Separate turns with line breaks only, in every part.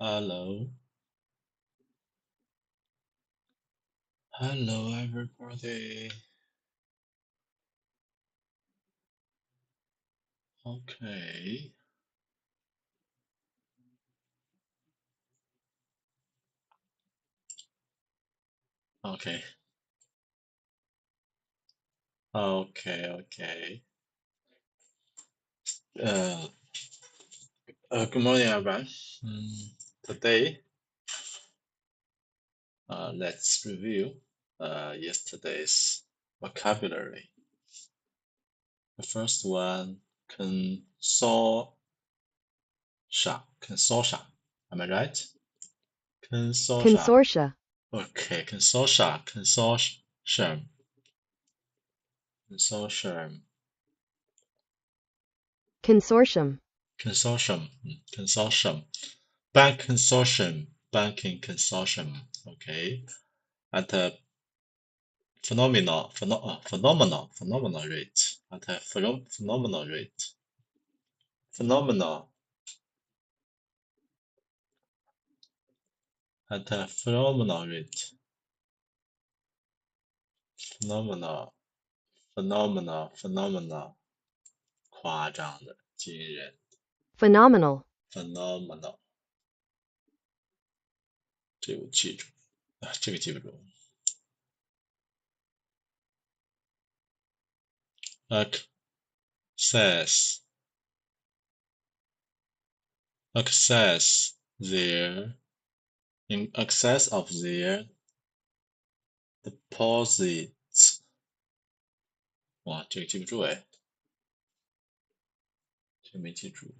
Hello. Hello, everybody. Okay. Okay. Okay. Good morning, everyone. Today, let's review yesterday's vocabulary. The first one, consortia. Consortia. Am I right?
Consortia.
Okay, consortia. Consortium.
Consortium.
Consortium. Bank consortium. Banking consortium. Okay. At a phenomenal rate. At a phenomenal rate. Phenomenal. At a phenomenal rate. Phenomenal. 夸张的，惊人。
Phenomenal.
Phenomenal. 这个记住啊，这个记不住。Access their in excess of their deposits. 哇，这个记不住哎，这个没记住。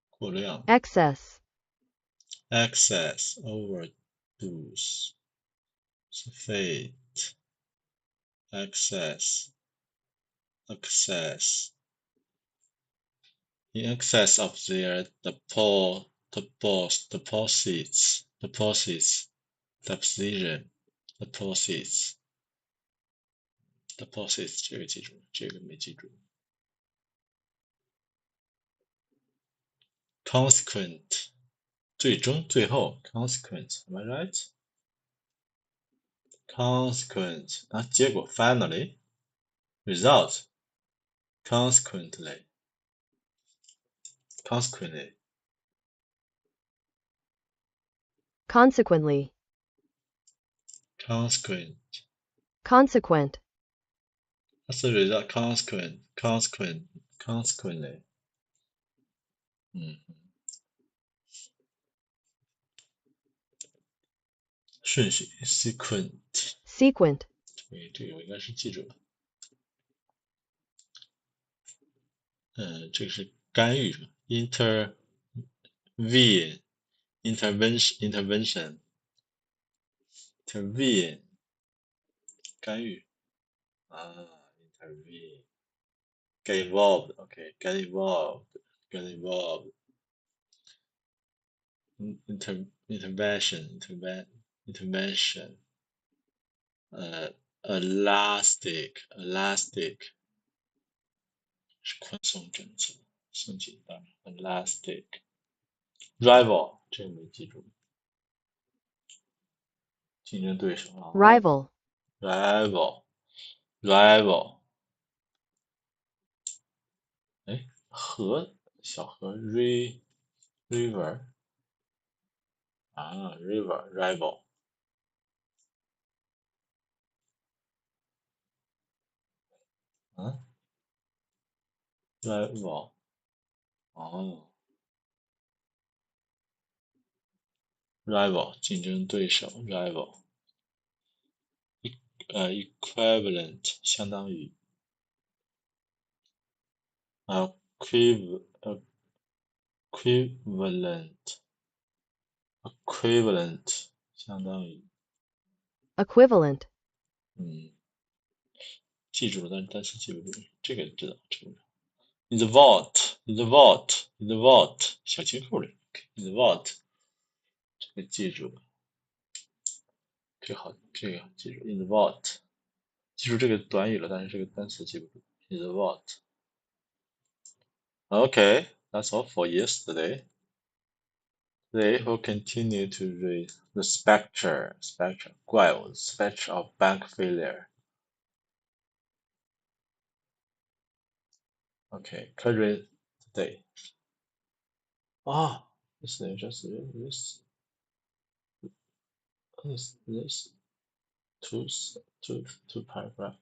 过量。
Excess.
Overdose. Fate. Excess. In excess of their deposits. Deposition. Deposits 这个记住，这个没记住。Consequent 最后 consequent am I right? Consequent 啊，结果 finally result consequently
Consequently. Consequent.
What's the result? Consequently. 顺序 sequent. 这个我应该是记住了。这个是干预是吧 intervention 干预啊 intervene get involved okay get involved intervention elastic 是宽松政策松紧带 elastic rival 这个没记住竞争对手啊
Rival.
rival 哎河小河 river 啊 rival 嗯 rival 哦 rival 竞争对手 rival equivalent 相当于 equivalent 相当于
Equivalent.
记住了，但是单词记不住，这个知道，这个 in the vault 小金库里 in the vault 这个记住了，这个好记住 in the vault 记住这个短语了，但是这个单词记不住 in the vault。Okay, that's all for yesterday. They will continue to raise the spectre 怪物 spectre of bank failure. Okay, current day. Ah, this two paragraph.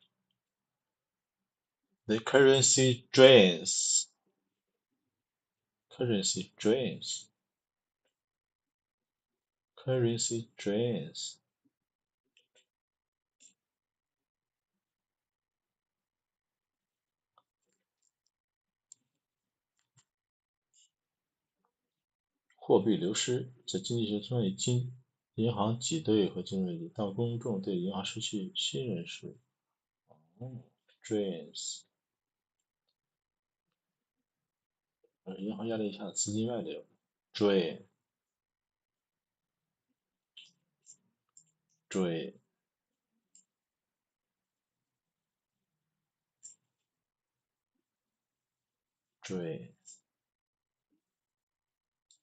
The currency drains. Currency drains. Currency drains. 货币流失，在经济学中以银行挤兑和金融危机，当公众对银行失去信任时，drains， 银行压力下的资金外流 ，drain， drain， drain，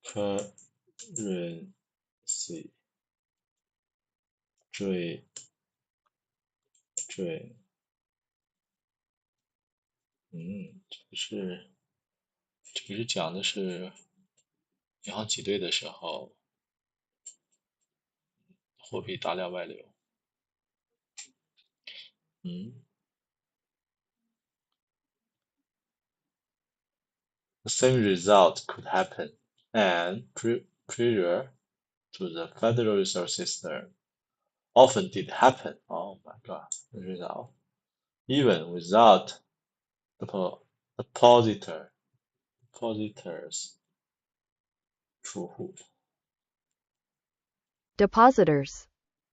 currency， drain， drain， 这个是讲的是银行挤兑的时候，货币大量外流。The same result could happen, and prior to the Federal Reserve system often did happen. Oh my god, the result. Even without the depositors, 储户
Depositors.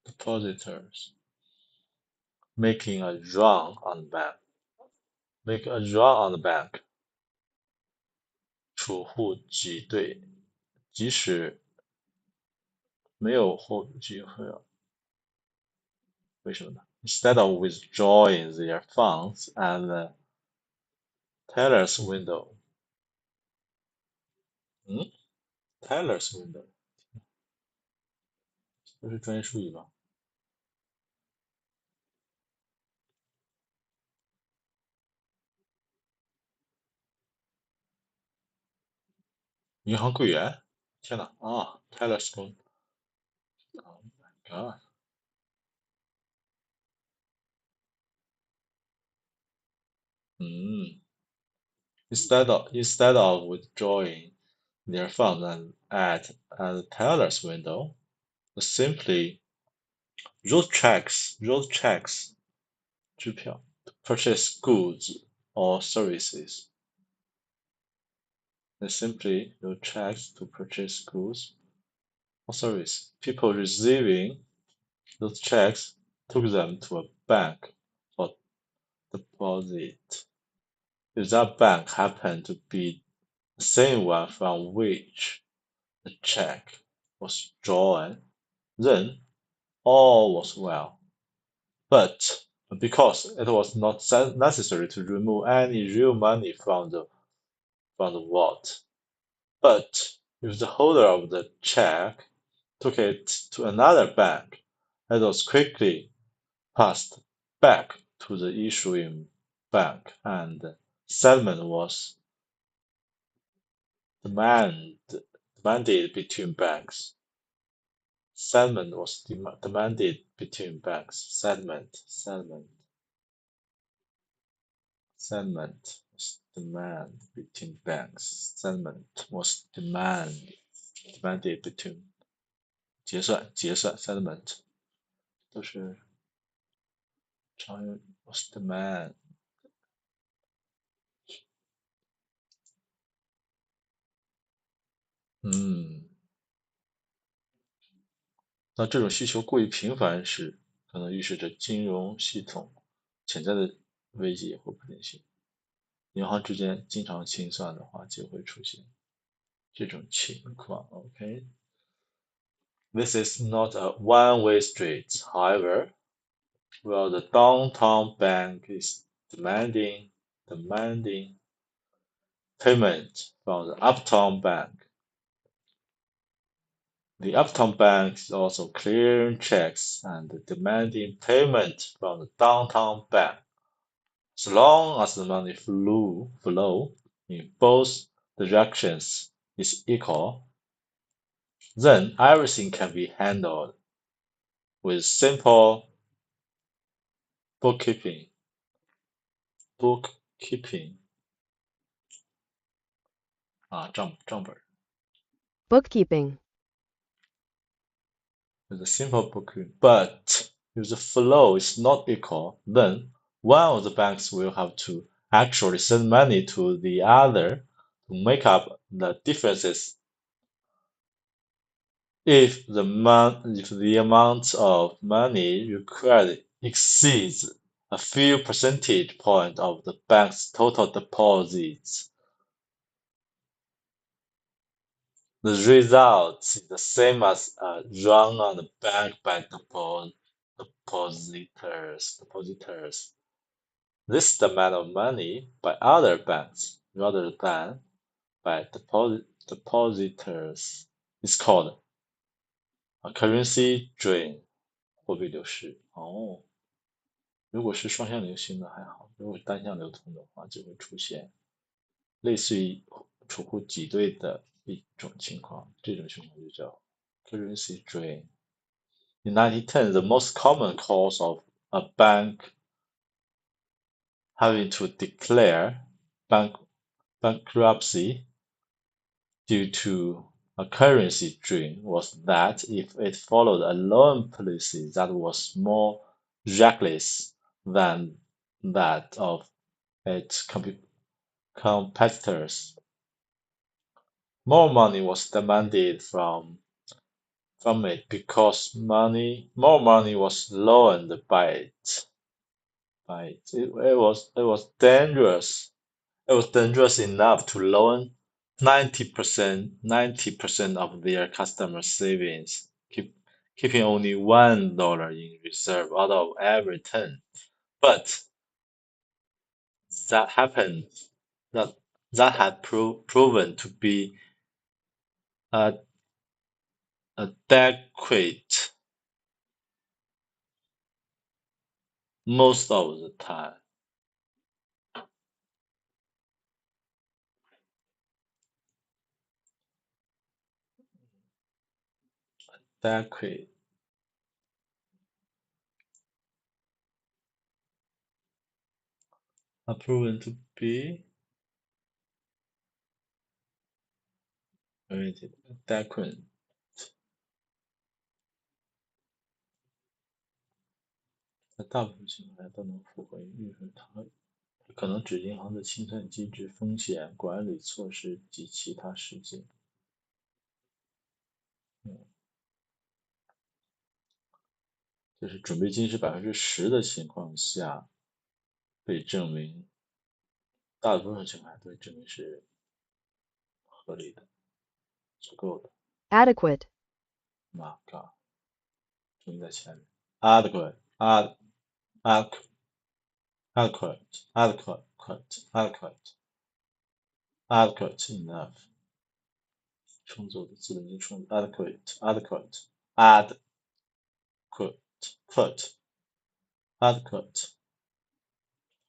depositors making a run on the bank, 储户挤兑，即使没有货币机会了，为什么呢？ Instead of withdrawing their funds at the teller's window. Teller's window 这是专业术语吧？银行柜员，天哪啊 ！Teller's window， Oh my god！ Instead of withdrawing their funds at the teller's window, they simply wrote checks 支票 to purchase goods or services. They simply wrote checks to purchase goods or services. People receiving those checks took them to a bank for deposit. If that bank happened to be the same one from which the check was drawn, then all was well. But because it was not necessary to remove any real money from the vault, but if the holder of the check took it to another bank, it was quickly passed back to the issuing bank, and settlement was demanded between banks. Settlement was demanded between banks. Settlement was demanded between banks. Settlement was demanded between 结算 settlement 都是常用 was demand。那这种需求过于频繁时，可能预示着金融系统潜在的危机或不定性。银行之间经常清算的话，就会出现这种情况。OK， This is not a one-way street, however, while the downtown bank is demanding payment from the uptown bank. The uptown banks also clearing checks and demanding payment from the downtown bank. As long as the money flow in both directions is equal, then everything can be handled with simple bookkeeping. Bookkeeping 账本
bookkeeping,
with a simple bookkeeping. But if the flow is not equal, then one of the banks will have to actually send money to the other to make up the differences. If the amount of money required exceeds a few percentage points of the bank's total deposits, the result is the same as a run on the bank by depositors. This is the amount of money by other banks rather than by depositors. It's called a currency drain. 货币流失。如果是双向流行的还好，如果单向流通的话，就会出现类似于储户挤兑的一种情况，这种情况就叫 currency drain. In 1910, the most common cause of a bank having to declare bankruptcy due to a currency drain was that if it followed a loan policy that was more reckless than that of its competitors, more money was demanded from it because more money was loaned by it. It was dangerous. It was dangerous enough to loan 90% of their customers' savings, keeping only $1 in reserve out of every 10. But that happened. That had proven to be adequate most of the time. Adequate. Proven to be adequate. 在大部分情况下都能符合预测它可能指银行的清算机制、风险管理措施及其他事件。就是准备金是10%的情况下，被证明，大部分情况下被证明是合理的、足够的。
adequate,
My God， 重音在前面。Adequate, adequate, enough， 充足的字根充 adequate,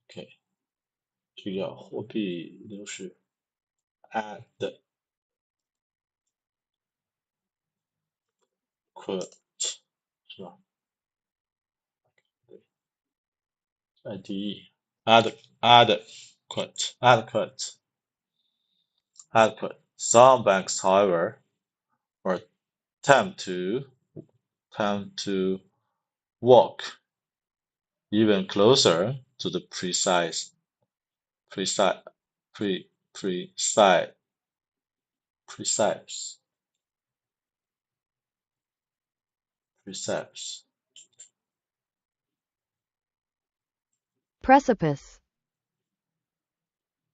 OK， 这个叫货币流失 adequate 是吧？对 adequate. Some banks, however, will attempt to walk even closer to the precise
precipice,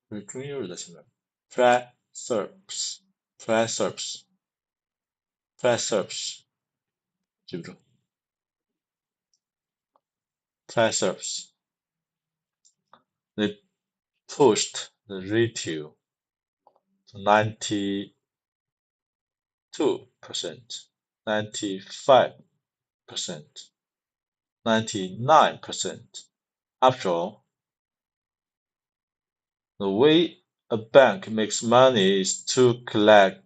就是中音在前面 precipice 记不住 precipice. They pushed the ratio to 92%. 95%, 99%. After all, the way a bank makes money is to collect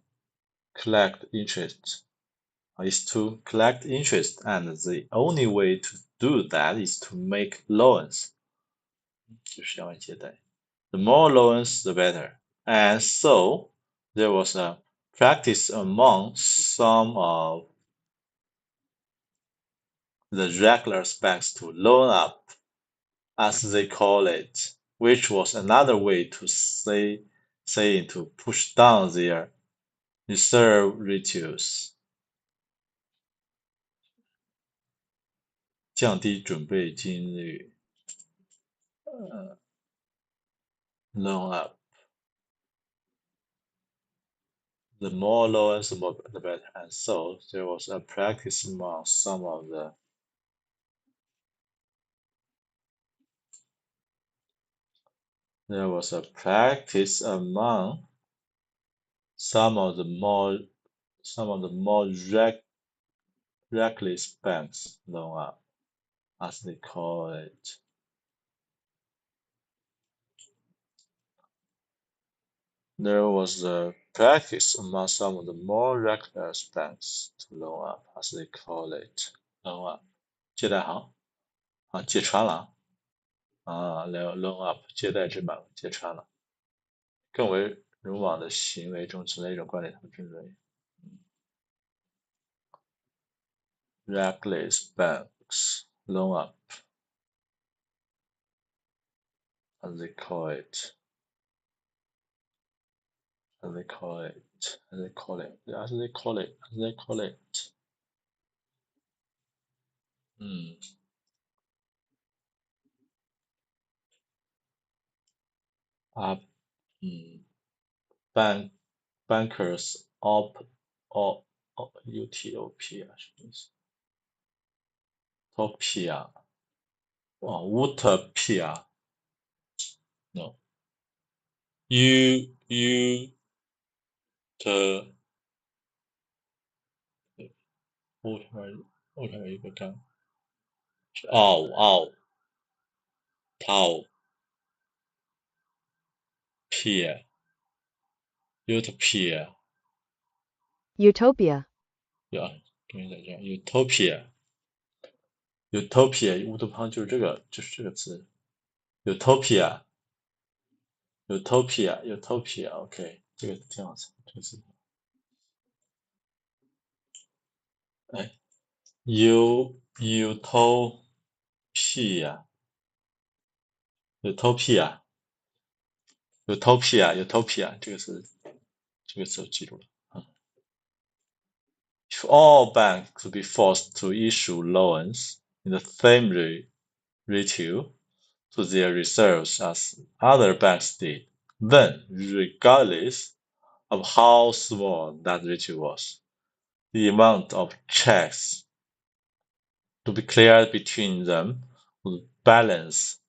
interest. And the only way to do that is to make loans. 就是向外借贷。The more loans, the better. And so, there was a practice among some of the regular banks to loan up, as they call it, which was another way to saying to push down their reserve ratios. 降低准备金率 loan up. The more loans, the better. And so, there was a practice among some of the more reckless banks loan up, as they call it. There was a practice among some of the more reckless banks to loan up, as they call it. loan up 借贷行啊，揭穿了啊，loan up 借贷之满揭穿了，更为鲁莽的行为中存在一种观点，他们认为 reckless banks loan up, as they call it. As they call it. Bankers UTOP 啊，什么意思 ？Topia 哦 Utopia no t 我看到一个单是Pia Utopia
Utopia.
呀，中间在这样 Utopia 乌托邦就是这个词 Utopia OK 这个挺好词这个词哎 Utopia这个词我记住了。If all banks could be forced to issue loans in the same ratio to their reserves as other banks did, then, regardless of how small that ratio was, the amount of checks to be cleared between them would balance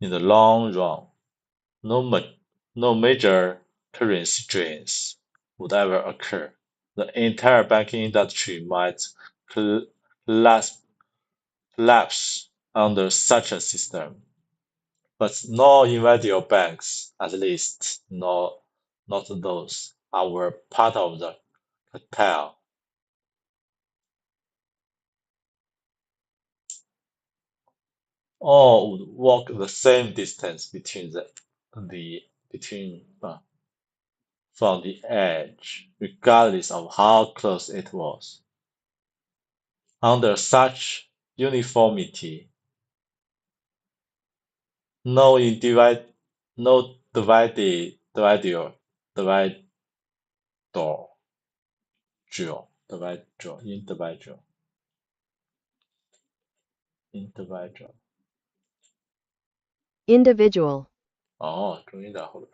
in the long run. No major currency drains would ever occur. The entire banking industry might collapse under such a system, but no individual banks, at least not those that were part of the cartel, all would walk the same distance from the edge, regardless of how close it was. Under such uniformity, no divisor
Individual.
哦，中间在后边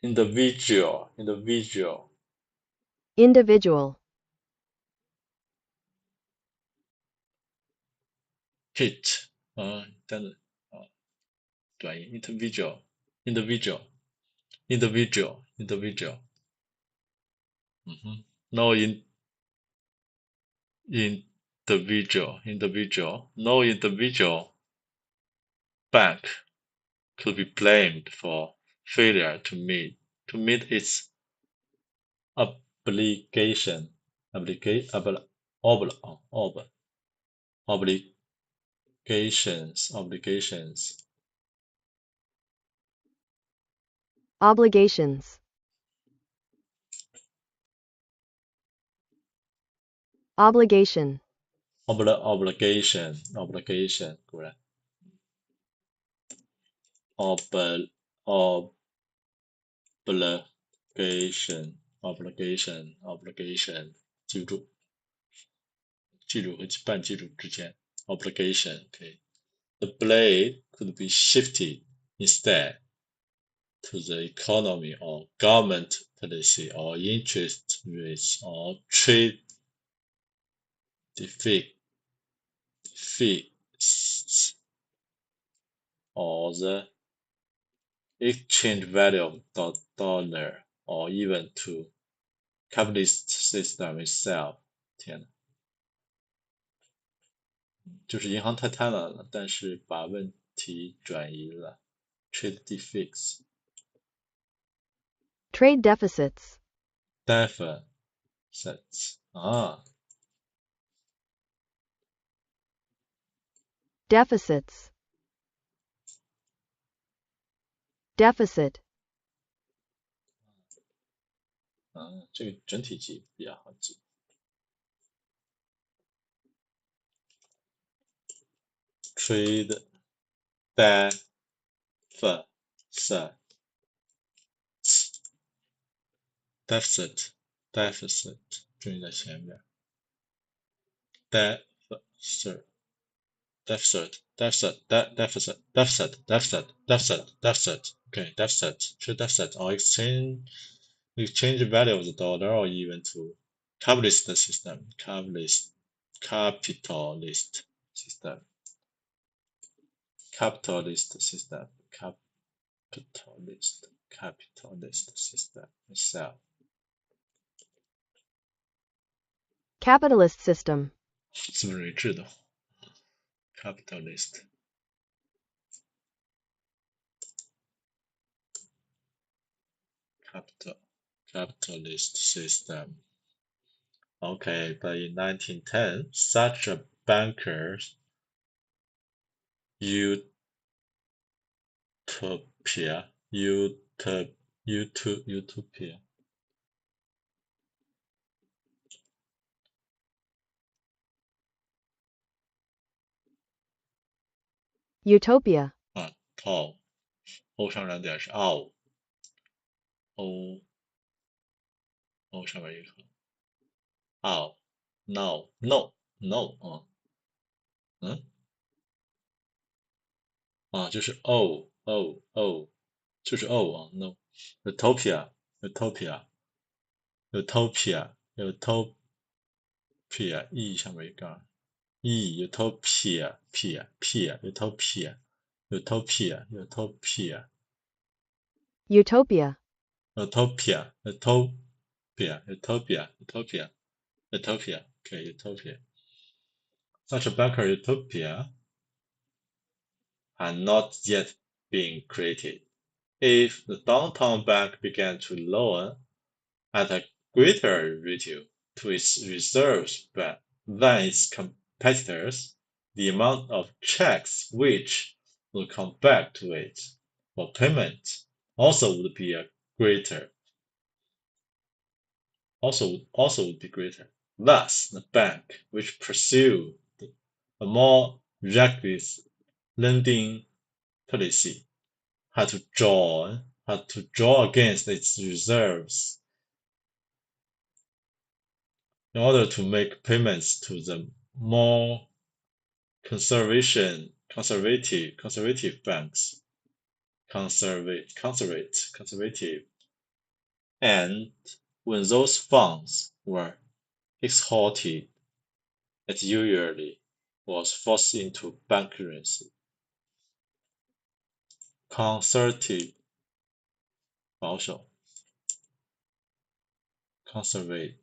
individual
Individual.
hit 单子短音 individual No no individual bank could be blamed for failure to meet its obligation obligations
Obligations. Obligation.
obligation 果然 obligation 记住和半记住之间 obligation 可以 The blade could be shifted instead to the economy or government policy or interest rates or trade deficits or the exchange value of the dollar or even to capitalist system itself. 天哪，就是银行太贪婪了，但是把问题转移了。Trade deficits.
Trade deficits.
Deficits.
Deficits. Deficit.
这个整体记比较好记。Trade deficit 注意在前面。deficit okay deficit 是 deficit or exchange value of the dollar or even to capitalist system capitalist system itself
Capitalist system.
资本主义制度 capitalist system. Okay, but in 1910, such a banker's utopia
Utopia.
O 上两点是 O上面一个 O no 就是 O 就是 O no utopia E 上面一个 E utopia utopia okay utopia such a banker utopia had not yet been created. If the downtown bank began to loan at a greater rate to its reserves than its competitors, the amount of checks which would come back to it for payment also would be greater. Thus, the bank which pursued a more reckless lending policy had to draw against its reserves in order to make payments to the more conservative banks. Conservative. And when those funds were exhausted, it usually was forced into bankruptcy. Conservative 保守 conservative,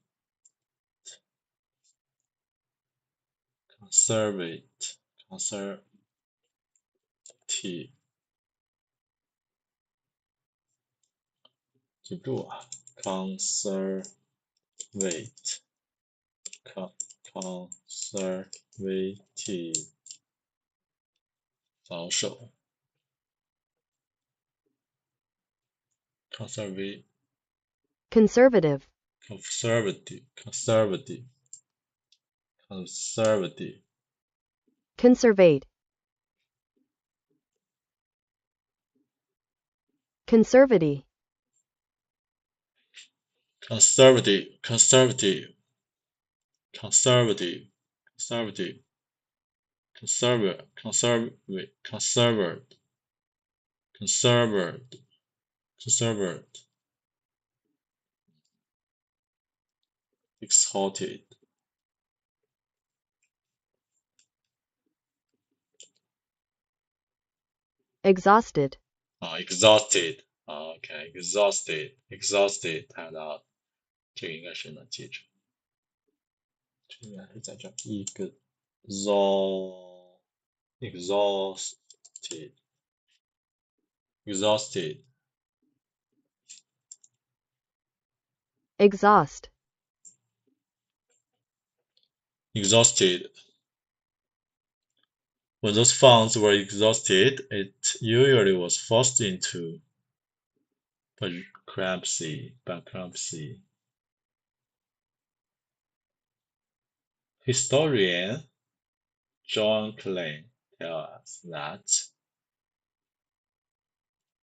记住啊 conservative, conservative 保守 conservative,
conservative,
conservative, conservative, conservative,
conservate, conservity,
conservative, conservative, conservative, conservative, conservative, conservative, conservative, conservative, conservative, exalted,
exhausted,
exhausted, OK, exhausted, exhausted，看到这个应该是能记住，这应该是在这一个 exhausted, exhausted,
exhaust,
exhausted. When those funds were exhausted, it usually was forced into bankruptcy. Historian John Klein tells us that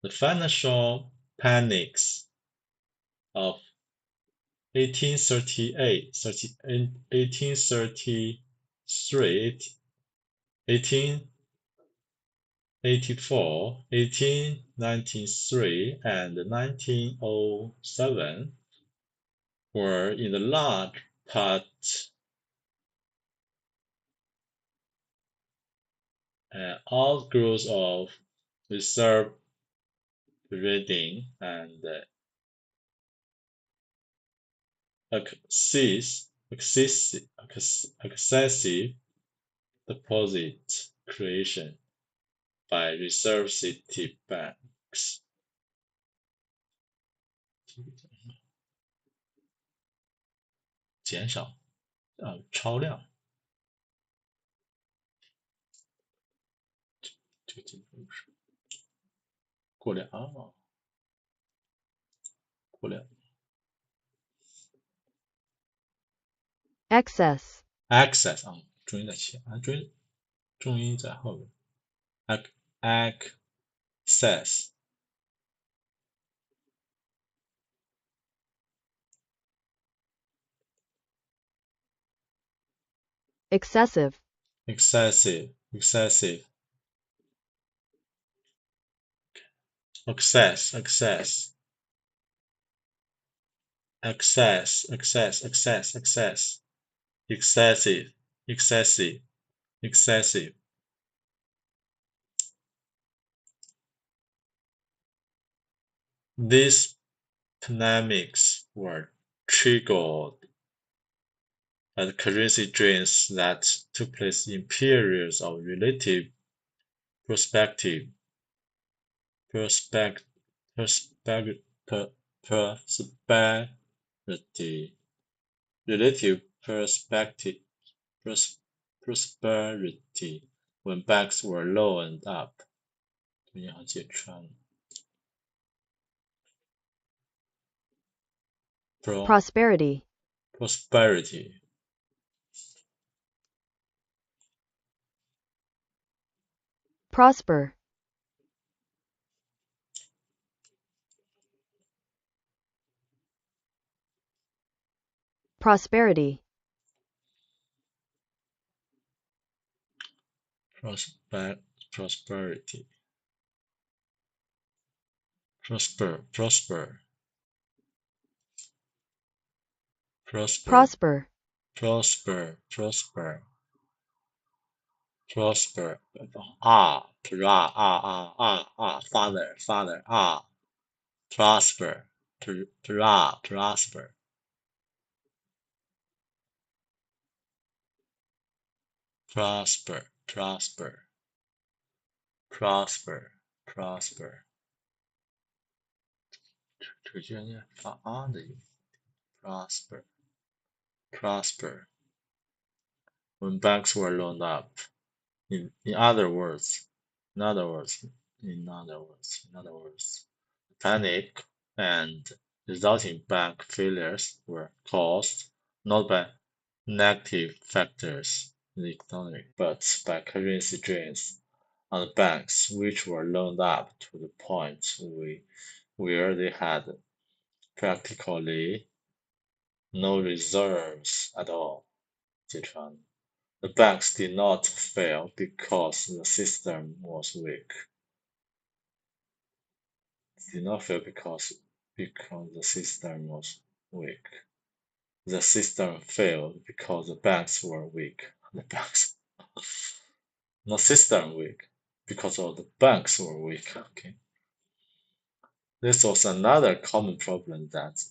the financial panics of 1834, 1893, and 1907 were in the large part outgrowths of reserve reading and excessive deposit creation by reserve city banks. 减少超量，这个记住是过量过量
excess,
excess 重音在前重音在后面 excess,
excessive,
excessive, excessive, excess, excess, excess, excess, excess, excess, excessive, excessive, excessive. These pandemics were triggered by the currency drains that took place in periods of relative prosperity, relative prosperity when banks were loaned up. 银行揭穿
prosperity,
prosperity,
prosper, prosperity,
prosperity, prosper,
prosper,
father, prosper, prosper. prosper prosper prosper prosper， 这个居然念发啊的音 prosper prosper when banks were loaned up. In other words, panic and resulting bank failures were caused not by negative factors in the economy, but by currency drains on the banks which were loaned up to the point where they had practically no reserves at all. 揭穿 The banks did not fail because the system was weak. Did not fail because the system was weak. The system failed because the banks were weak. The banks, not system weak, because of the banks were weak. Okay. This was another common problem that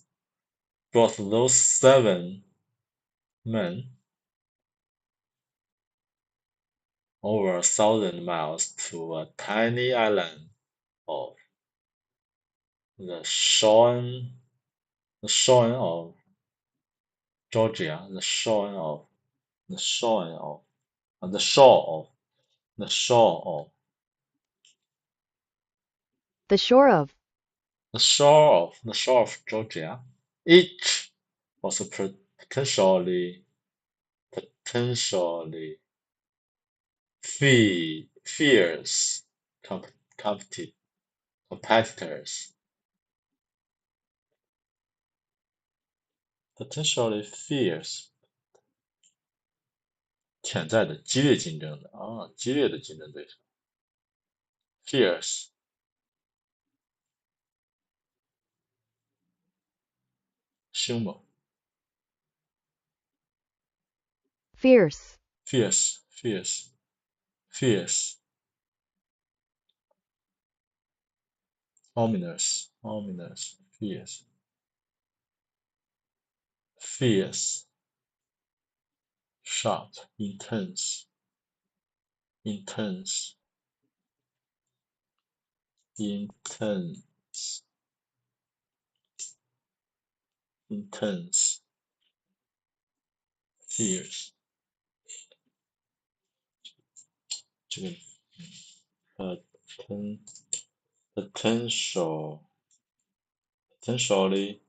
brought those 7 men over 1,000 miles to a tiny island of the shore of Georgia, the shore of the shore of Georgia. Each was a potentially fierce competitors. Potentially fierce 潜在的激烈竞争的激烈的竞争对手 fierce 凶猛
fierce,
fierce ominous fierce sharp intense fierce 这个potentially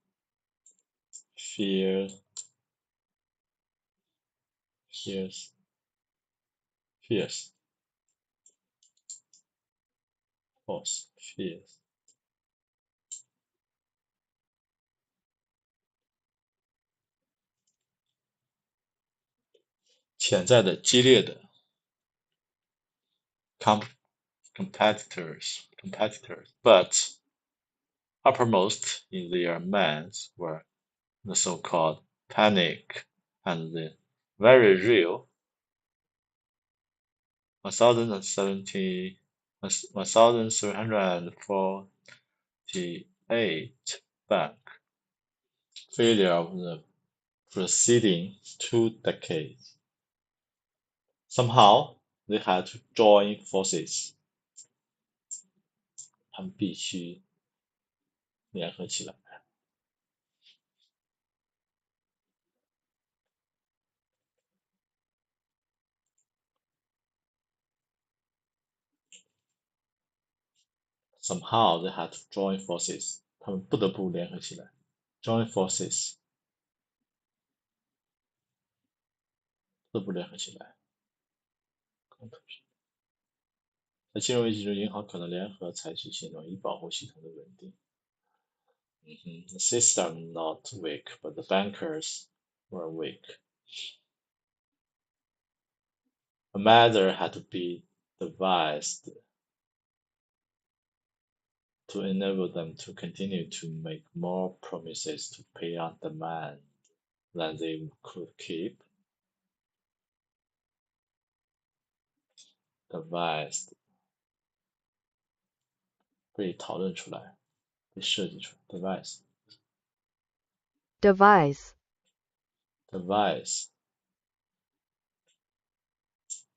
fierce force fierce 潜在的激烈的 competitors, but uppermost in their minds were the so-called panic and the very real 1,348 bank failure of the preceding 2 decades. Somehow, they had to join forces. 他们必须联合起来。Somehow they had to join forces. 他们不得不联合起来。Join forces. 不得不联合起来。在金融危机中，银行可能联合采取行动以保护系统的稳定。The system not weak, but the bankers were weak. A measure had to be devised to enable them to continue to make more promises to pay on demand than they could keep. Devised 被讨论出来，被设计出来。
devise,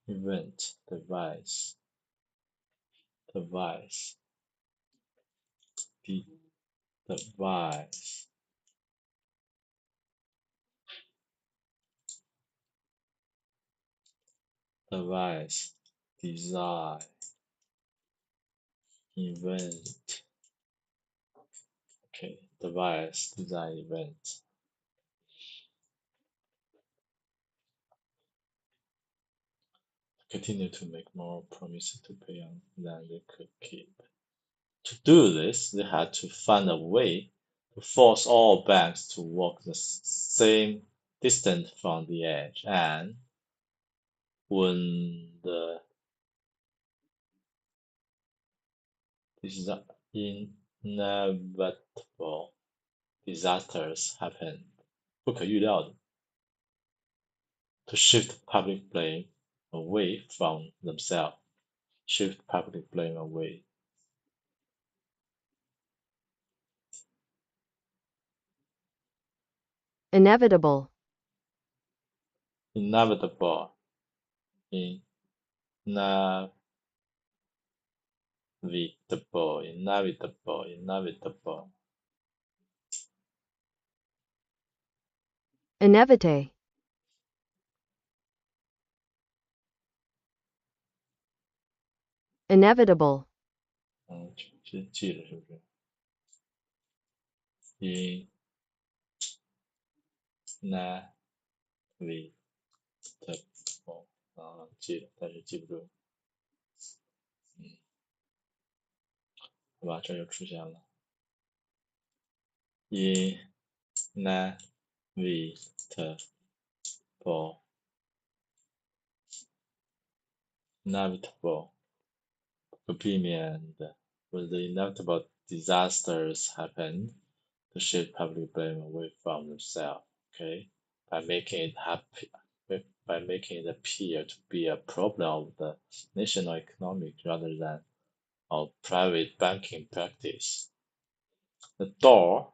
event, device, device, device, device, design, event. Okay, device, design, event. Continue to make more promises to pay on than they could keep. To do this, they had to find a way to force all banks to walk the same distance from the edge, and when the inevitable disasters happened, 不可预料的 to shift public blame away from themselves, shift public blame away.
Inevitable.
Inevitable, inevitable.
Inevitable. Inevitable.
这记了是不是？Inevitable 记了，但是记不住。好吧，这就出现了 inevitable 不可避免的 when the inevitable disasters happen, to shift public blame away from themselves, okay, by making it appear to be a problem of the national economic rather than of private banking practice. The door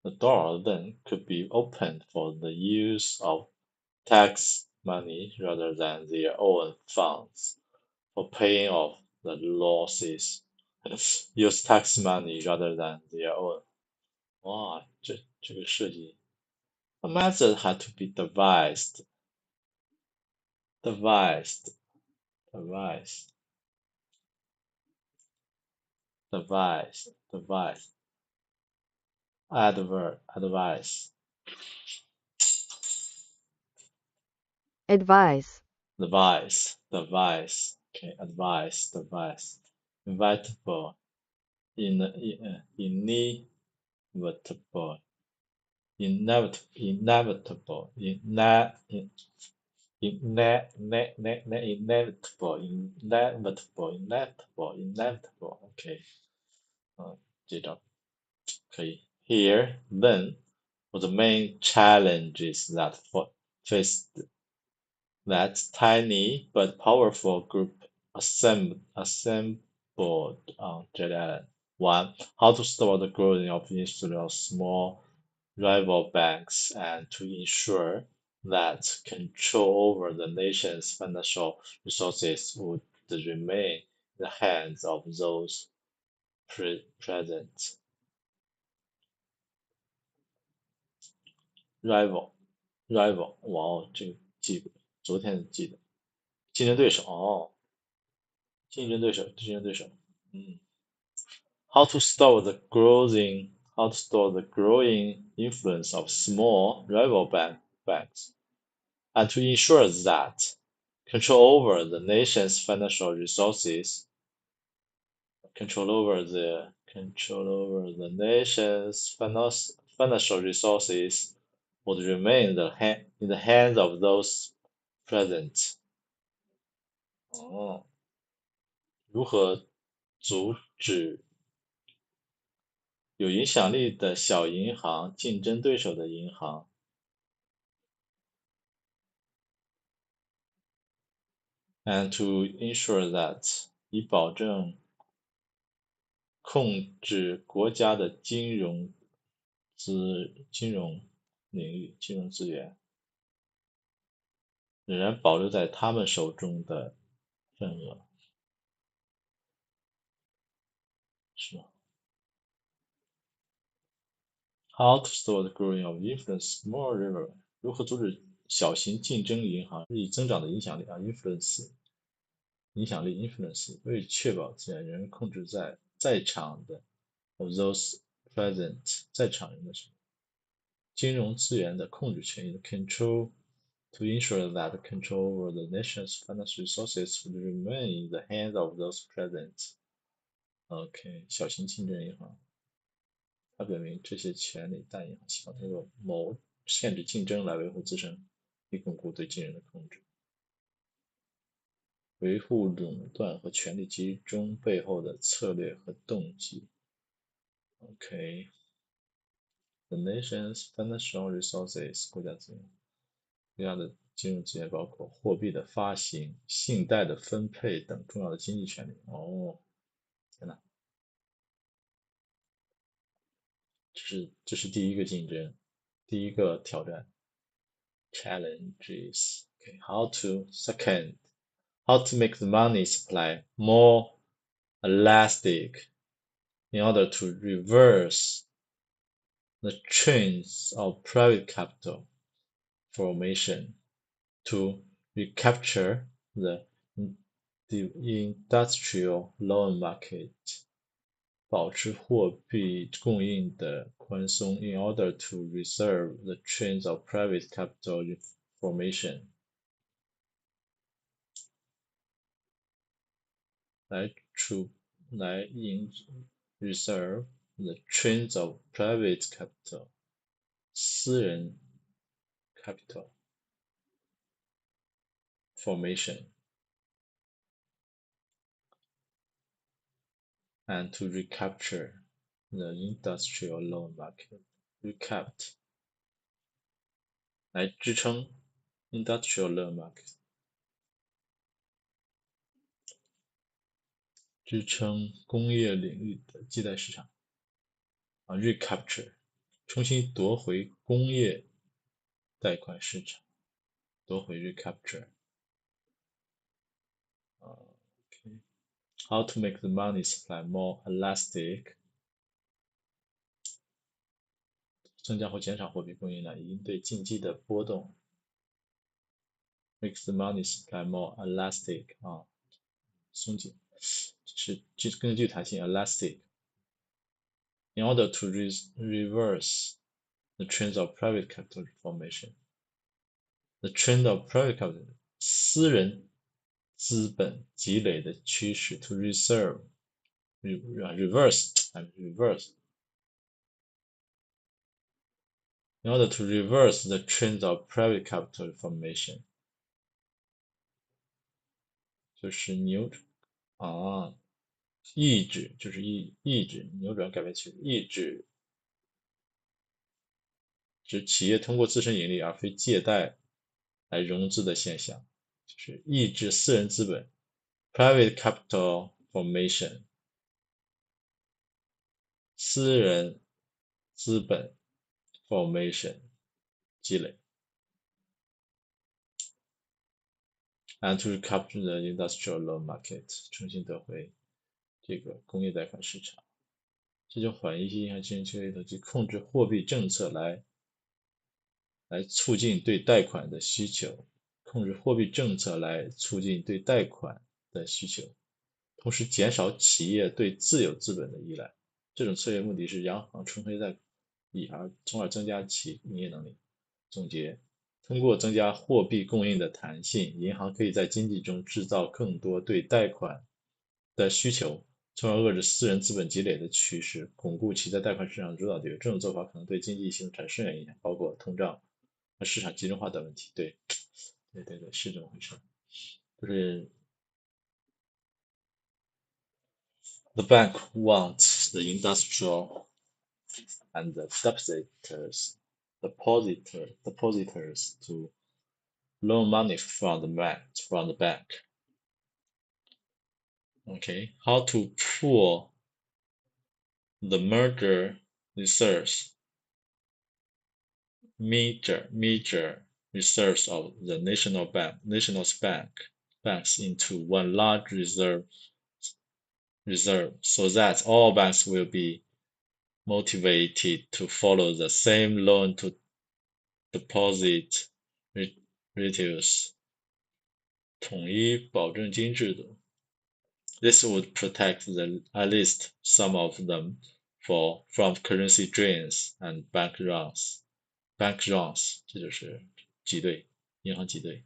then could be opened for the use of tax money rather than their own funds for paying off the losses. Use tax money rather than their own. 哇，这个设计 A method had to be devised, advised, advice,
Advise.
device, okay, advice, inevitable, inevitable, inevitable, inevitable, okay, 这张可以。Here, then, was the main challenges that faced that tiny but powerful group assembled on JEKYLL. 1. How to stop the growth of institutional small rival banks and to ensure that control over the nation's financial resources would remain in the hands of those present. Rival, 哇哦，这个记得，昨天记得，竞争对手哦，竞争对手，How to stop the growing influence of small rival banks, and to ensure that control over the nation's financial resources, would remain in the hands of those present. 哦，如何阻止有影响力的小银行竞争对手的银行 and to ensure that 以保证控制国家的金融领域、金融资源仍然保留在他们手中的份额，是吗？ How to stop the growing of influence small river？ 如何阻止小型竞争银行日益增长的影响力啊 ？influence 影响力 influence 为确保资源仍然控制在场的 of those present 在场人的什么金融资源的控制权益的 control to ensure that control over the nation's financial resources would remain in the hands of those present。 OK， 小型竞争银行，它表明这些权利大银行希望通过某限制竞争来维护自身，以巩固对金融的控制。维护垄断和权力集中背后的策略和动机。OK， the nation's financial resources 国家资源，国家的金融资源包括货币的发行、信贷的分配等重要的经济权利。哦，天哪，这是第一个竞争，第一个挑战。Challenges. Okay, how to second, how to make the money supply more elastic in order to reverse the trends of private capital formation to recapture the industrial loan market， 保持货币供应的宽松 in order to reserve the trends of private capital formation， 来reserve the trends of private capital 私人 capital formation and to recapture the industrial loan market recapped 来支撑 industrial loan market 支撑工业领域的借贷市场recapture 重新夺回工业贷款市场夺回 recapture okay. How to make the money supply more elastic 增加或减少货币供应量以应对经济的波动 makes the money supply more elastic 松紧是更具弹性 elastic in order to reverse the trends of private capital formation the trend of private capital 私人资本积累的趋势 to reverse in order to reverse the trends of private capital formation 就是抑制就是抑制扭转改变趋势抑制指企业通过自身盈利而非借贷来融资的现象，就是抑制私人资本 private capital formation 私人资本 formation 积累 and to recapture the industrial loan market 重新得回这个工业贷款市场，这就缓一些银行金融机构及控制货币政策来促进对贷款的需求，控制货币政策来促进对贷款的需求，同时减少企业对自有资本的依赖。这种策略目的是央行重回贷款，从而增加其营业能力。总结，通过增加货币供应的弹性，银行可以在经济中制造更多对贷款的需求，从而遏制私人资本积累的趋势，巩固其在贷款市场的主导地位。这种做法可能对经济形成深远影响，包括通胀和市场集中化等问题。对，是这么回事。就是 The bank wants the industrial and the depositors to loan money from the bank. Okay, how to pool the merger research measure reserves of the national's banks into one large reserve, so that all banks will be motivated to follow the same loan to deposit ratios, 统一保证金制度。This would protect at least some of them from currency drains and bank runs. Bank runs 这就是挤兑，银行挤兑。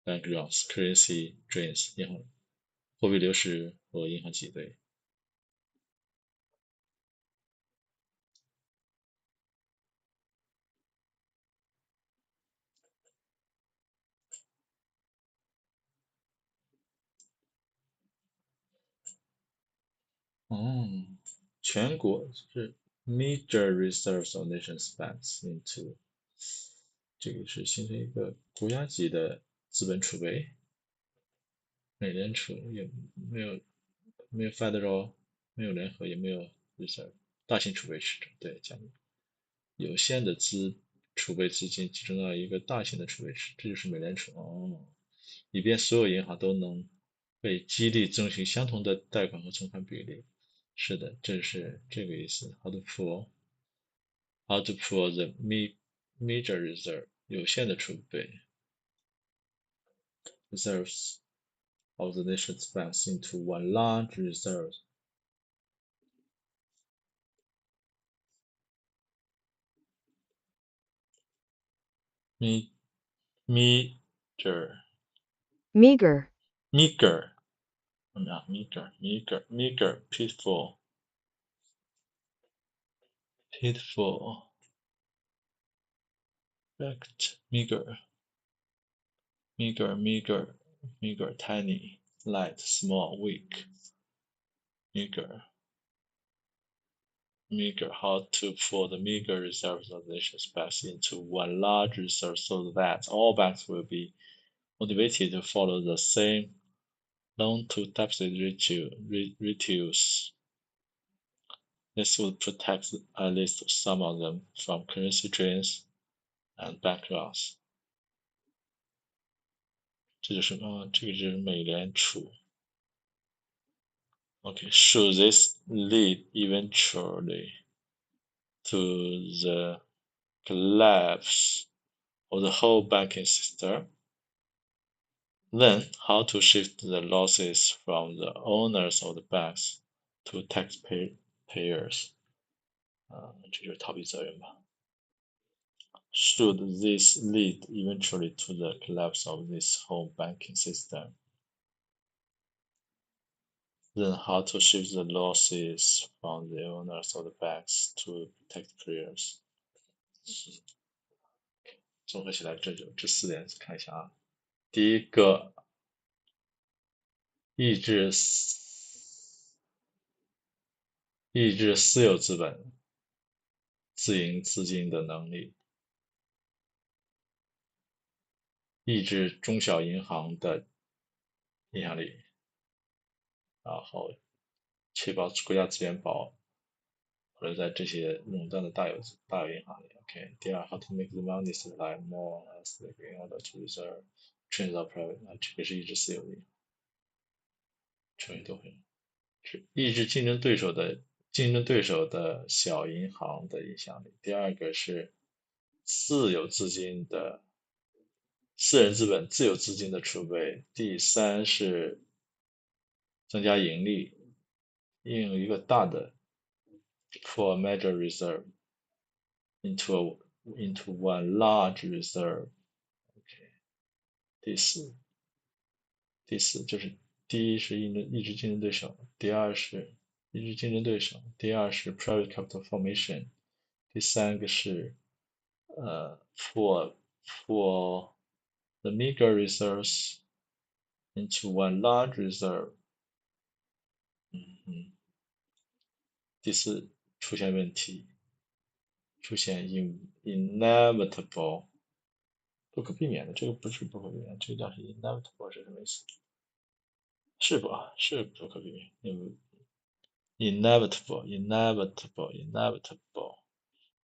Bank runs, currency drains 银行货币流失和银行挤兑。全国是 major reserves of nations banks into 这个是形成一个国家级的资本储备。美联储也没有 Federal 没有联合也没有 Reserve 大型储备市场，对，讲有限的储备资金集中到一个大型的储备池，这就是美联储以便所有银行都能被激励遵循相同的贷款和存款比例。是的，这是这个意思。How to pool the major reserve 有限的储备 reserves of the nation's banks into one large reserve. Meager, meager, pitiful, fact, meager, tiny, light, small, weak, meager, how to pour the meager reserves of the nation's banks into one large reserve so that all banks will be motivated to follow the same loan to deposit ratios. This would protect at least some of them from currency drains and bank runs. 这个就是美联储。Okay, should this lead eventually to the collapse of the whole banking system? Then how to shift the losses from the owners of the banks to taxpayers? 这就是逃避责任吧。Should this lead eventually to the collapse of this whole banking system? Then how to shift the losses from the owners of the banks to taxpayers? 综合起来这4点看一下啊。第一个，抑制私有资本自营资金的能力，抑制中小银行的影响力，然后确保国家资源或者在这些垄断的大有银行里。OK， 第二 ，how to make the money supply more elastic in order to reserve trains of private， 这个是抑制私有的，成语都会。是抑制竞争对手的小银行的影响力。第二个是私人资本自有资金的储备。第三是增加盈利，应用一个大的 for a major reserve into one large reserve。 OK， 第四就是第一是抑制竞争对手，第二是抑制竞争对手，第二是 private capital formation， 第三个是for the meager reserves into one large reserve。 第四出现问题，出现 inevitable 不可避免的，这个不是不可避免，这个叫是 inevitable 是什么意思？是不可避免，inevitable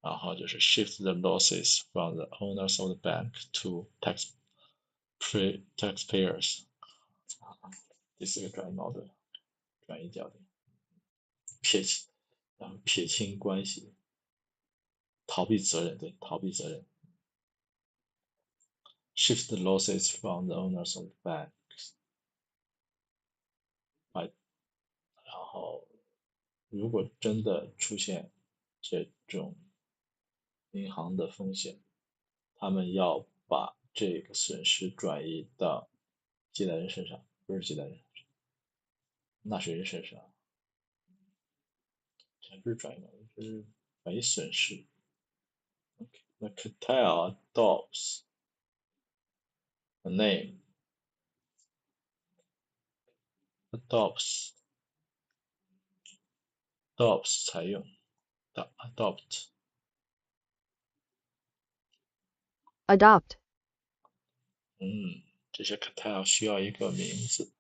然后就是 shift the losses from the owners of the bank to taxpayers。第四个转移矛盾，转移焦点，然后撇清关系，逃避责任，对，逃避责任。shift the losses from the owners of the bank， 然后如果真的出现这种银行的风险，他们要把这个损失转移到借贷人身上，不是借贷人，纳税人身上，这不是转移矛盾，这是转移损失。Okay. The cartel adopts the name adopts 采用 adopt
adopt,
这些 cartel 需要一个名字。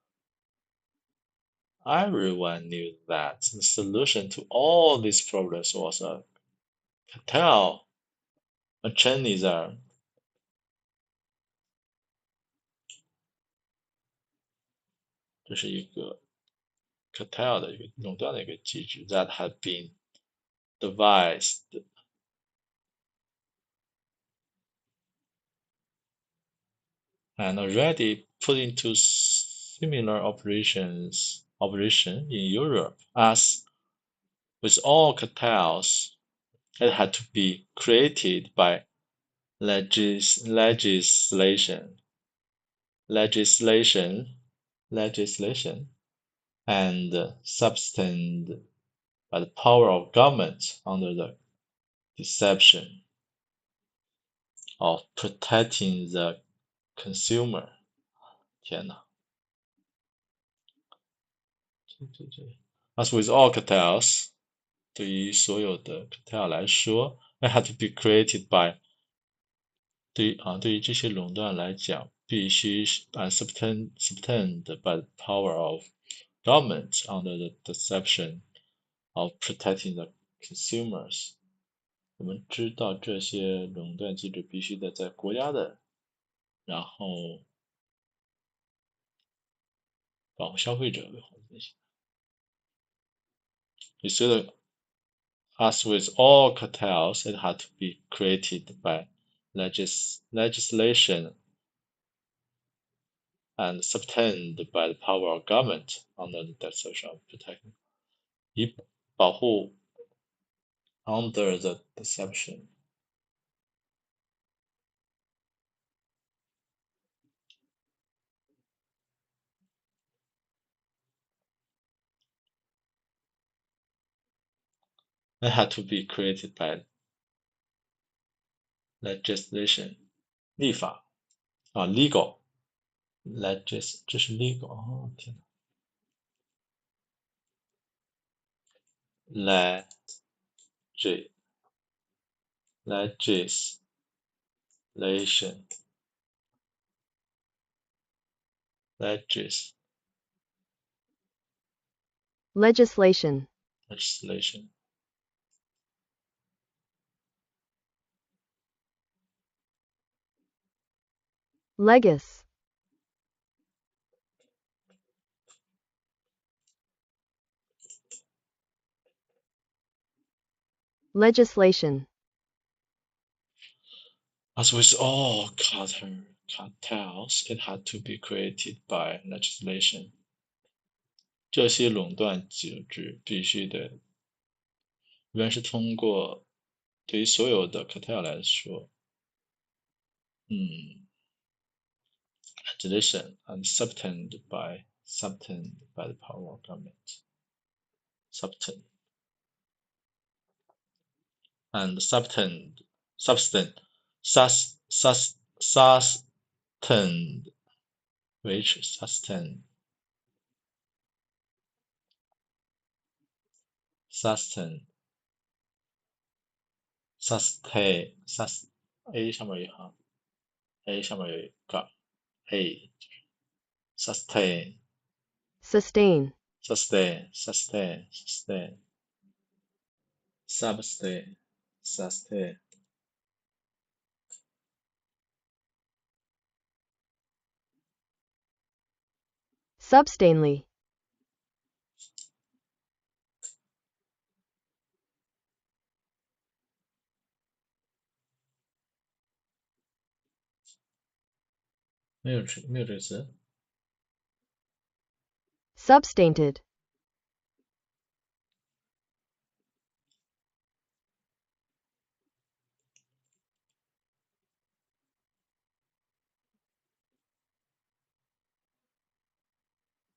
Everyone knew that the solution to all these problems was a cartel mechanism。这是一个 cartel 的一个垄断的一个机制 that had been devised and already put into similar operation in Europe. As with all cartels, it had to be created by legislation and subsumed by the power of government under the deception of protecting the consumer。天哪，As with all cartels， 对于所有的 cartel 来说 ，it had to be created by 对于这些垄断来讲，必须subsumed by the power of government under the deception of protecting the consumers。我们知道这些垄断机制必须得在国家的，然后保护消费者为好这些。你说的 as with all cartels, it had to be created by legislation and subsumed by the power of government under the deception of protecting， 以保护 under the deception。 It had to be created by legislation， 立法legal这是 legal 天哪 legislation
legislation, legis, legislation,
As with all cartels, it had to be created by legislation。 这些垄断机制必须得，一般是通过，对于所有的 cartel 来说，legislation and subsumed by the power of government。 subsumed and subsumed which sustain A 上面有一行 A 上面有一个 A sustain
sustain,
sustain sustain
substantially,
没有这个词
substanted,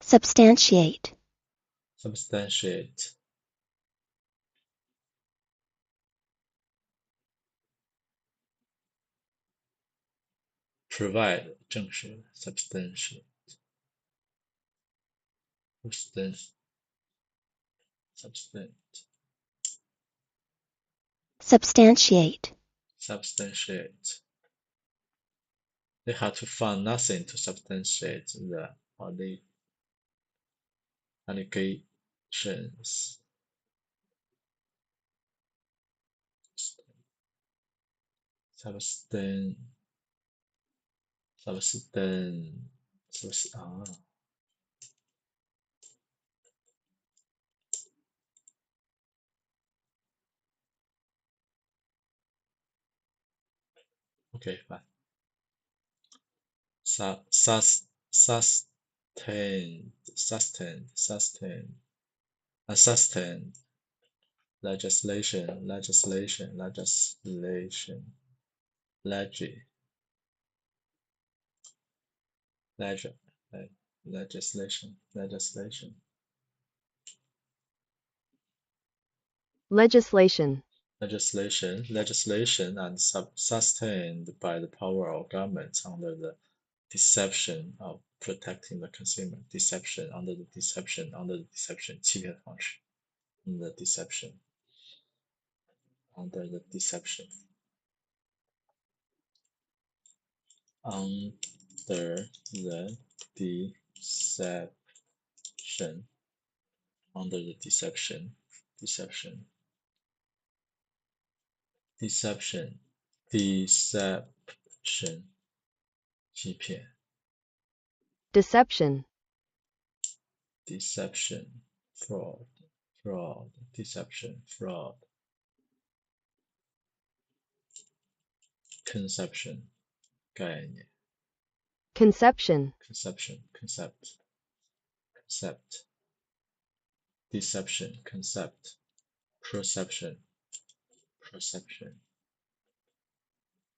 substantiate,
substantiate provide 证实 substantiate
substantiate,
substantiate they had to find nothing to substantiate the allegations okay fine sustained legislation legislation and sustained by the power of government under the deception of protecting the consumer under the deception 欺骗的方式 under the deception under the deception deception 欺骗
deception,
deception fraud deception fraud conception 概念
conception,
concept deception concept perception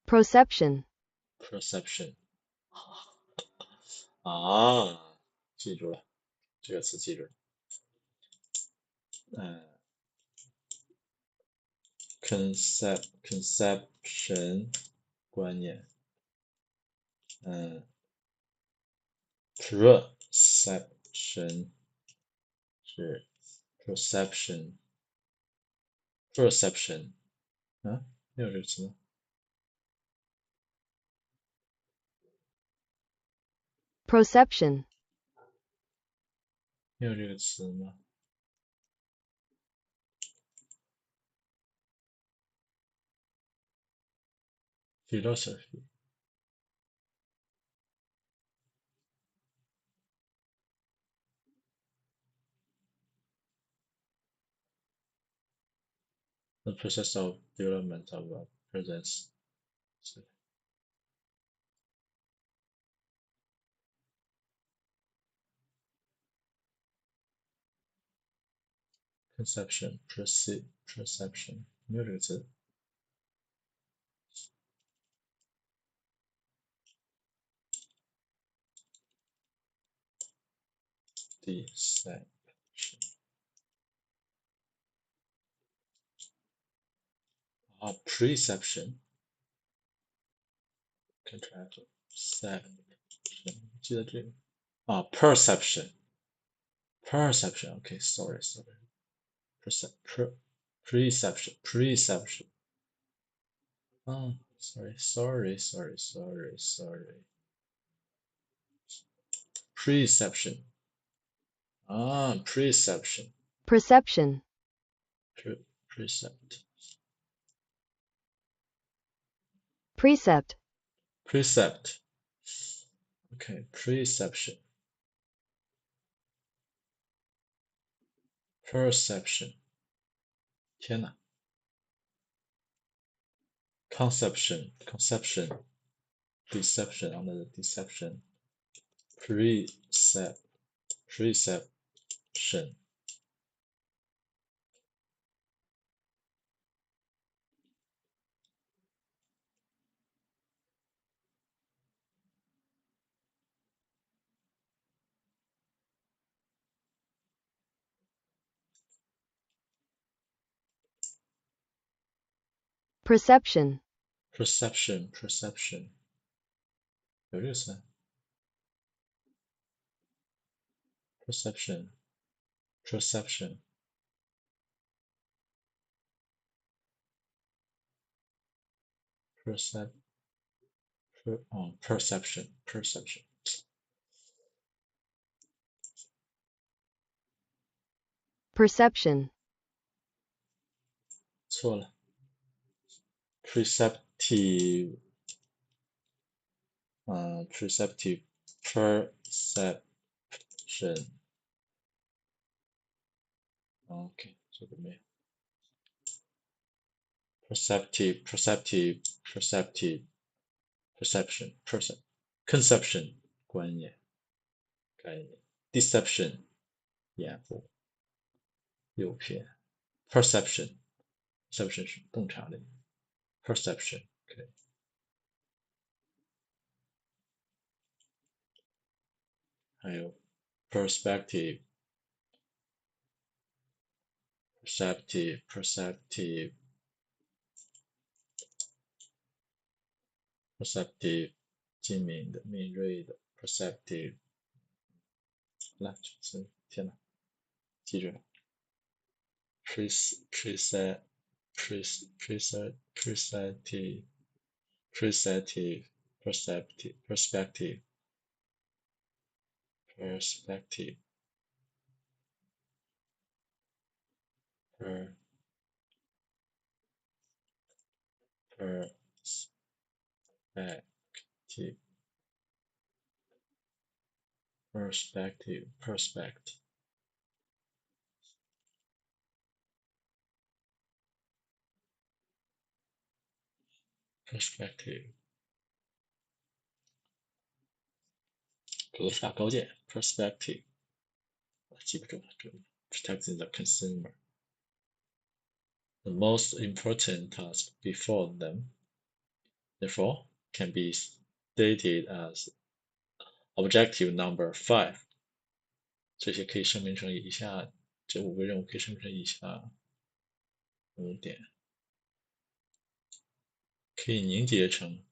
proception,
啊记住了这个词记住了conception 观念perception 是 perception 没有这个词吗
proception,
没有这个词吗 philosophy the process of development of a presence conception perception 没有这个词 deception preception perception 记得这个perception okay sorry preception sorry preception preception
perception,
precept
precept,
precept. Okay, perception. Perception. 天哪 Conception. Deception under the deception. Perception.
perception,
Perception. 有这个词 Perception. Perception.
perception,
错了 Perceptive. Perceptive. Perception. OK 这个没有 Perceptive. Perception. Conception 观念概念 Deception 掩护诱骗 Perception 是洞察力 Perception 可以还有 Perspective精明的敏锐的 Perceptive 来这次天哪记住了 Perceptive Perspective格法高见 Perspective 记不住了 Protecting the consumer The most important task before them therefore can be stated as objective number 5这些可以声明成以下这5个任务可以声明成以下5点可以凝结成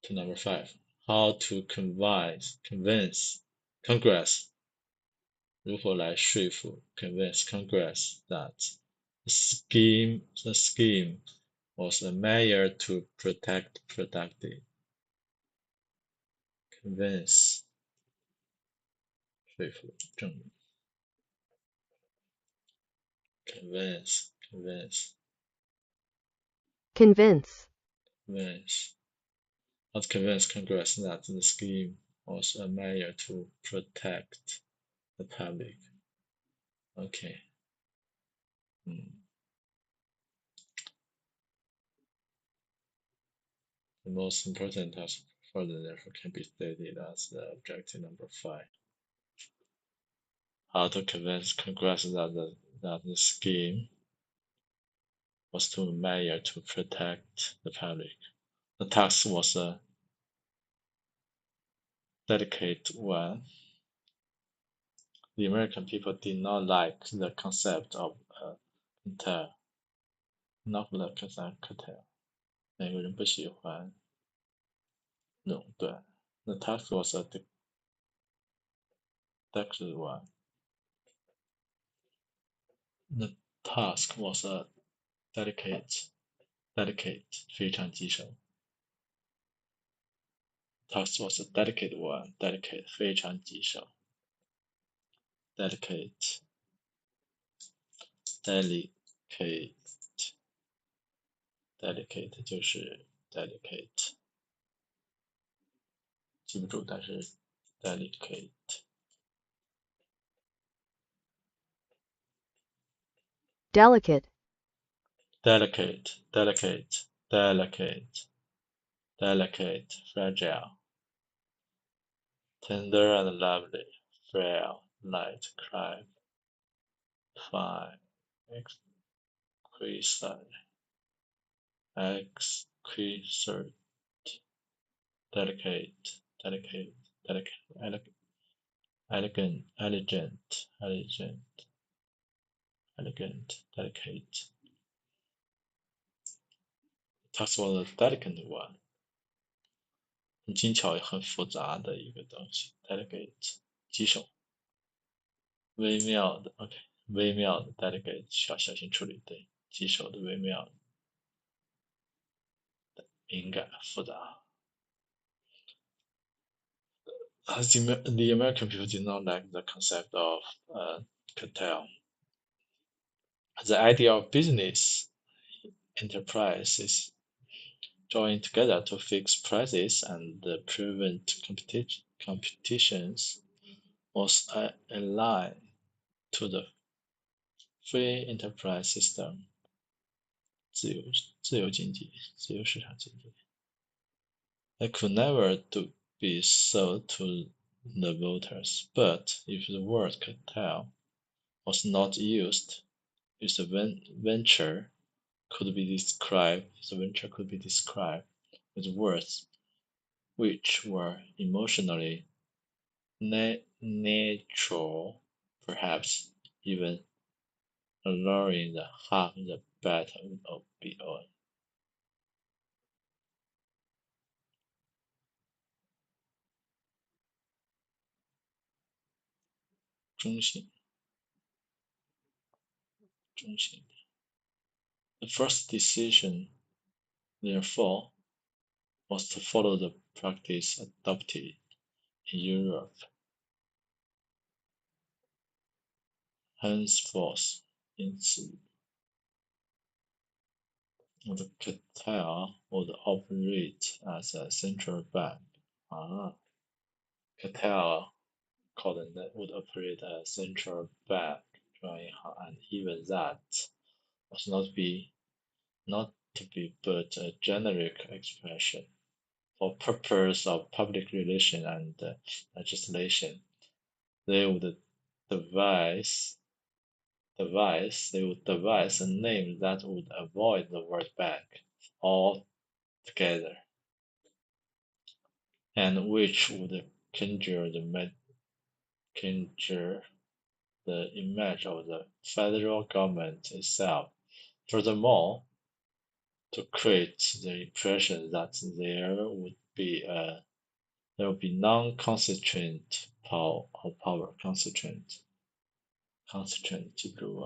to number 5 how to convince Congress 如何来说服 convince Congress that the scheme was a measure to protect productive convince 说服证明 convince how to convince Congress that the scheme was a measure to protect the public. Okay. The most important task further therefore can be stated as the objective number 5. How to convince Congress that the scheme was to a measure to protect the public. The task was a delicate one. The American people did not like the concept of a cartel. Not the cartel. 美国人不喜欢垄断。The task was a delicate one. The task was a delicate 非常棘手。Task was a delicate one. Delicate 非常棘手。Delicate 非 delicate 就是 delicate， 记不住，但是 delicate。delicate, delicate, delicate, delicate, delicate, fragile, tender and lovely, frail, light, cry, fine, exquisite, exquisite, delicate, delicate, delicate, elegant, elegant, elegant, elegant, delicate. Talks about the delicate one， 很精巧也很复杂的一个东西 ，delicate， 棘手，微妙的 ，OK， 微妙的 delicate 需要小心处理，对，棘手的、微妙的、敏感、复杂。As the American people did not like the concept of cartel, the idea of business enterprises joining together to fix prices and prevent competitions was aligned to the free enterprise system, 自由经济、自由市场经济。They could never be sold to the voters, but if the word cartel was not used, if the venture could be described with words which were emotionally neutral, perhaps even alluring, the half the battle would be on. 中性 The first decision, therefore, was to follow the practice adopted in Europe. Henceforth, 因此 the cartel would operate as a central bank. Cartel would operate as a central bank, and even that was not to be but a generic expression. For purpose of public relation and legislation, they would devise a name that would avoid the word bank altogether, and which would conjure the image of the federal government itself. Furthermore, to create the impression that there would be non-constituent power. Constituent 记住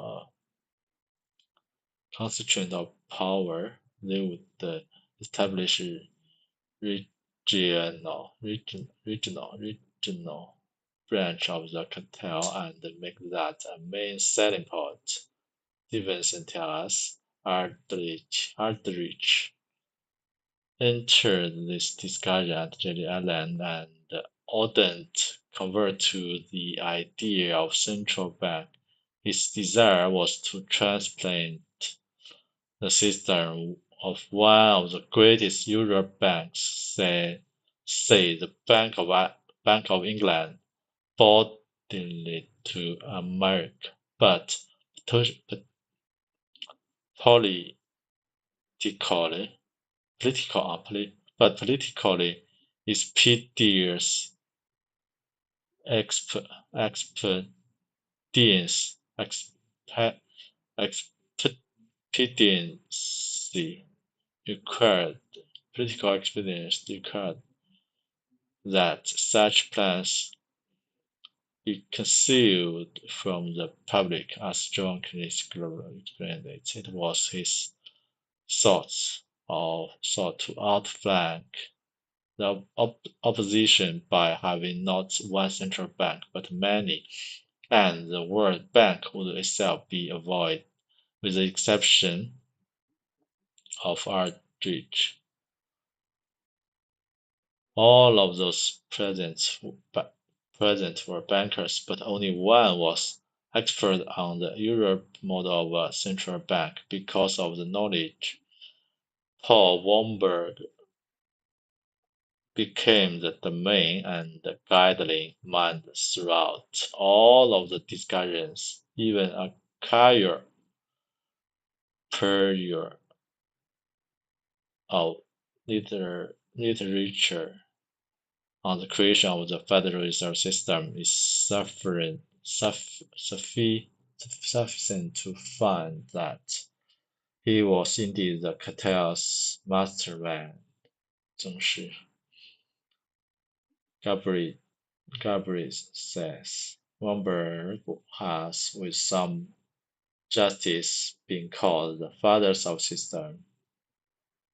constituent of power, they would establish regional branch of the cartel and make that a main selling point. Stevenson tells us Aldrich entered this discussion at JEKYLL and ardent convert to the idea of central bank. His desire was to transplant the system of one of the greatest European banks, say the Bank of England, bodily to America, but politically expeditious expediency required that such plans be concealed from the public, as John JEKYLL explained it. It was his thought to outflank the opposition by having not one central bank but many, and the word bank would itself be avoided, with the exception of Aldrich. All of those present were bankers, but only one was expert on the Europe model of a central bank because of the knowledge. Paul Womberg became the main and the guiding mind throughout all of the discussions, even a prior of literature on the creation of the Federal Reserve System is sufficient to find that he was indeed the cartel's mastermind. 正是 Gabriel says Womberg has, with some justice, been called the father of system.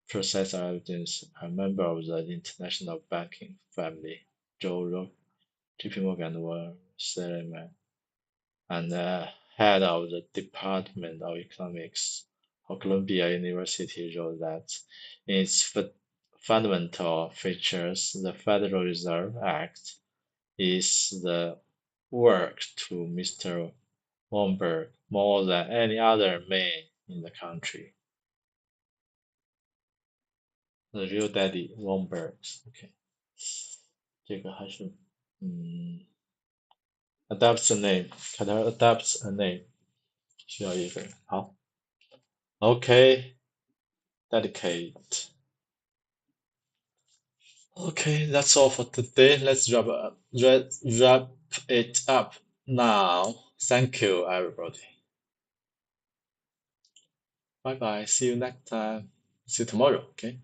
Precise evidence, a member of the international banking family, JP Morgan were Salomon, and head of the Department of Economics of Columbia University, wrote that in its fundamental features, the Federal Reserve Act is the work to Mr. Womberg more than any other man in the country. The real daddy Womberg. OK， 这个还是adapts a name， 卡特 adapts a name， 需要一个人。好 ，OK， dedicate。Okay, that's all for today. Let's wrap it up now. Thank you, everybody. Bye bye. See you next time. See you tomorrow. Okay.